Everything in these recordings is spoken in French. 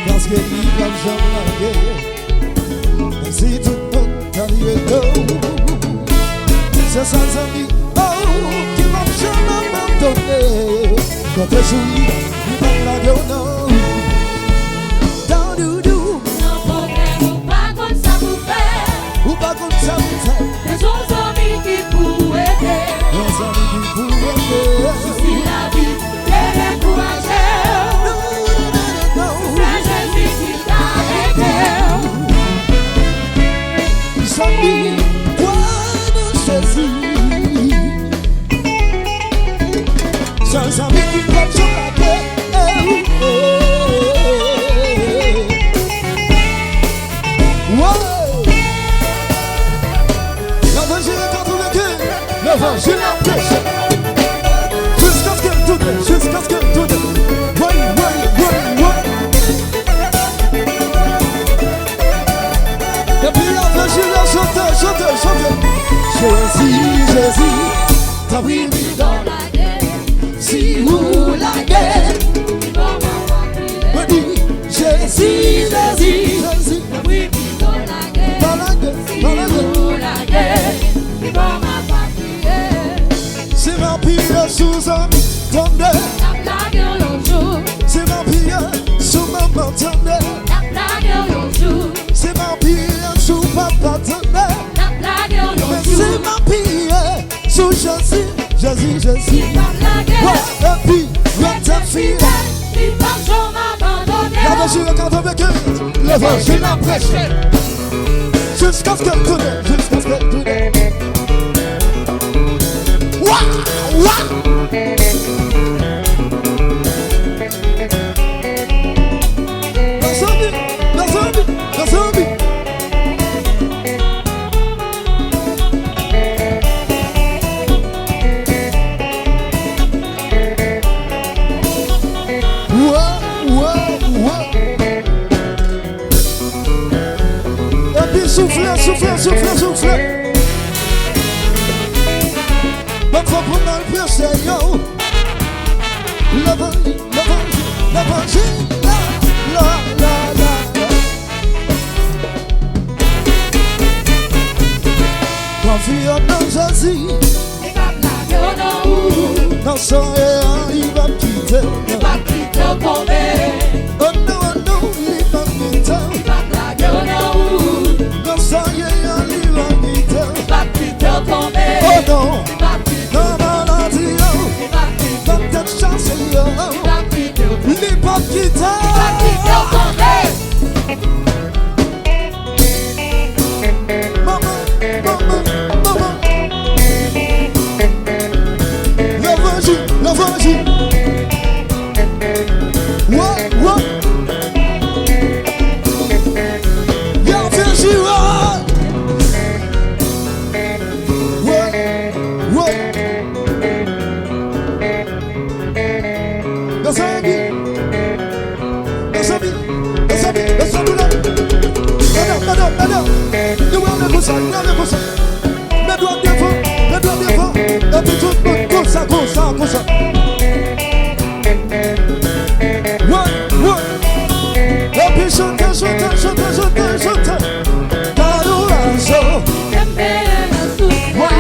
Parce que il va jamais larguer. Même si tout le monde t'arrive d'eau, c'est ça amis, oh, qui va jamais m'abandonner. Quand t'es joui, il va larguer ou non. Dans doudou, non problème, ou pas comme ça vous fait. Ou pas comme ça vous fait. Les autres amis qui pour aider. Les amis qui pour aider. Si la vie, les décourager. Amis, quoi nous choisit? Sans amis qui vont sur la terre. Wow! L'évangile est contre-vaincu. L'évangile est prêché. Jusqu'à ce que tout est, jusqu'à ce que tout est. Et puis l'évangile chante. Jésus, t'as pris mis dans la guerre. Si vous la guerre, me dit Jésus, t'as pris mis dans la guerre. Si vous la guerre, il va m'appartenir. C'est ma prière sous un tendeur. La guerre l'autre jour. C'est ma prière sous ma main tendeur. La guerre l'autre jour. C'est ma prière sous papa tendeur. C'est ma prière sous Jésus. What puis, what a fille. L'évangile est contre-vaincu. L'évangile a prêché. Jusqu'à ce que tout est, jusqu'à ce que tout est. Souffle. But for Pumal Piaseyo, l'évangile, la. Confie en Jésus, dans son air, il va quitter. Oh non, il va quitter. Dans son air, il va quitter. Oh non, non maladie, dans cette chance, il va quitter. L'évangile. What? Y'a Virgile. What? That's Madame. You want to go ça. Les doigts devant. Et puis tout le monde comme ça. Et puis chante. Adoration. What?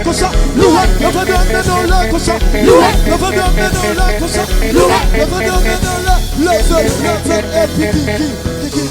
cosa, loué, levez de main dans la cosa, loué, levez de main dans la cosa, loué, levez de main dans la, levez, et puis kiki.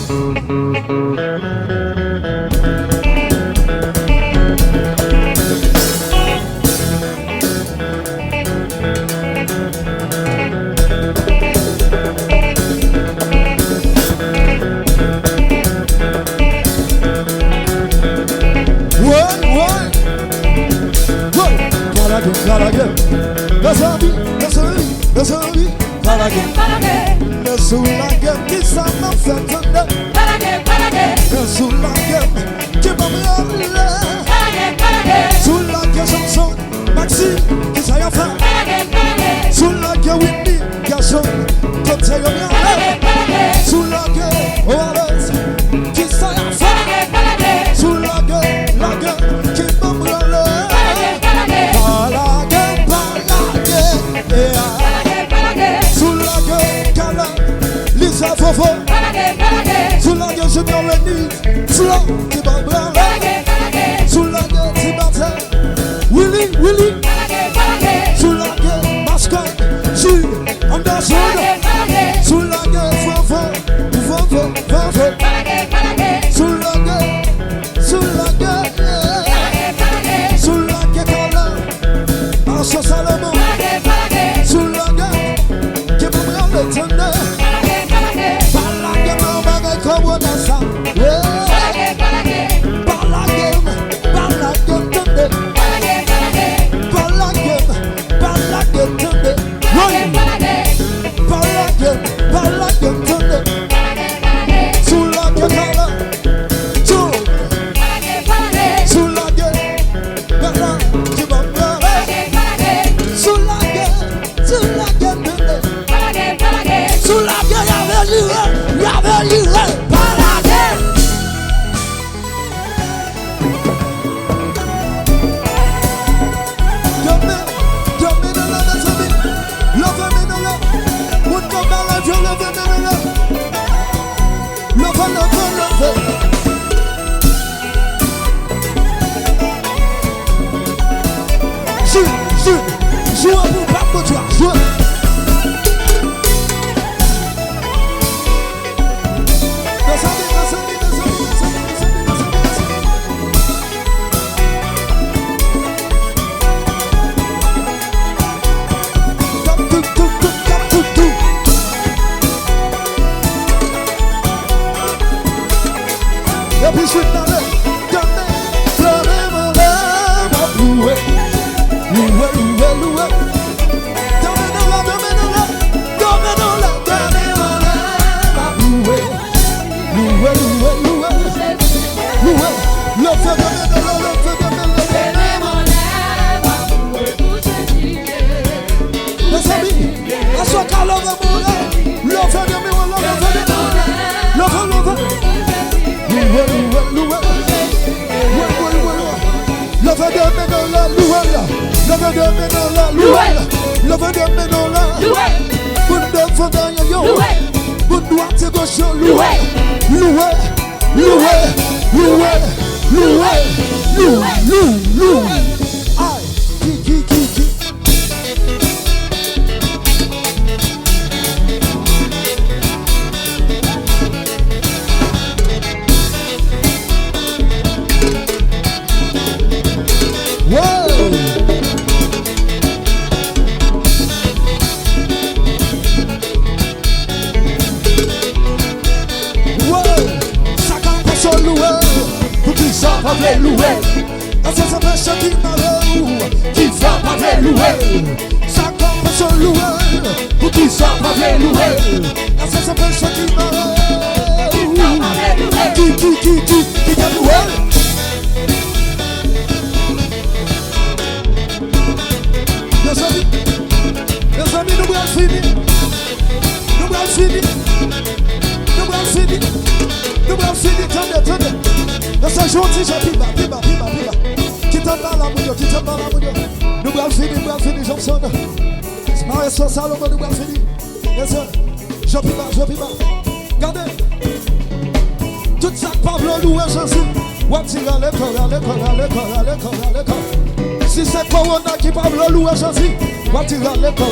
c'est corona qui parle le louer Jésus. Va tirer à l'école.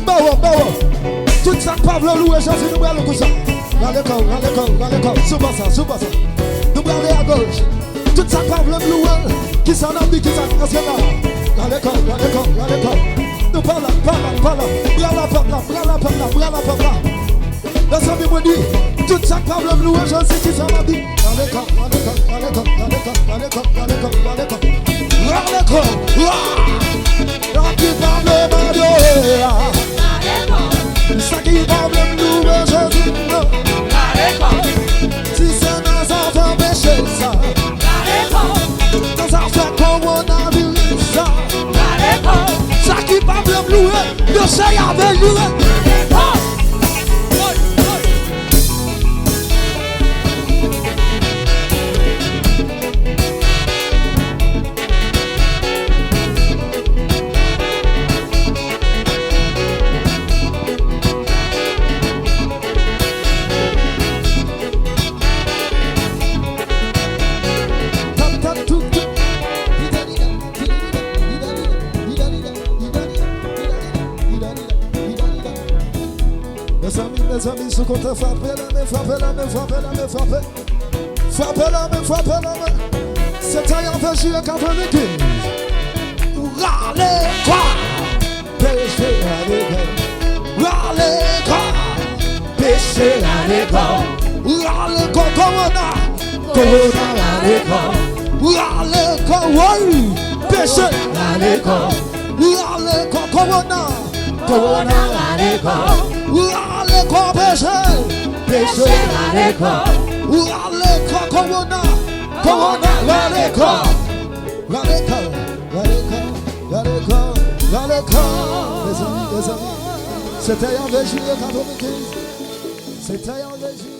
Bawo. Tout ça parle le louer Jésus, nous allons tout ça. À l'école, sous ça. Nous allons à gauche. Tout ça parle le louer, qui s'en a dit, qui s'en a dit. À l'école. Nous parlons. Brala. La salle me dit, tout ça parle le louer Jésus, qui s'en a dit. À l'école. Qui parle de Dieu, ça qui parle de louer Jésus. Si c'est dans un enfant péché, ça. Dans un enfant coronavirus, ça. Ça qui parle de louer, de ça y avait loué. Mes amis, ce qu'on t'a frappé la main. C'est un enfant en 95. Râlez quoi? Péché à l'école. Râlez quoi? Péché à l'école. Râlez quoi? Corona à l'école. Râlez quoi? Oui. Péché à l'école. Râlez quoi? Corona à l'école. Râlez quoi? Péché à l'école. Râlez quoi? Corona à l'école. Les amis, c'était en juillet 95. C'était en juillet.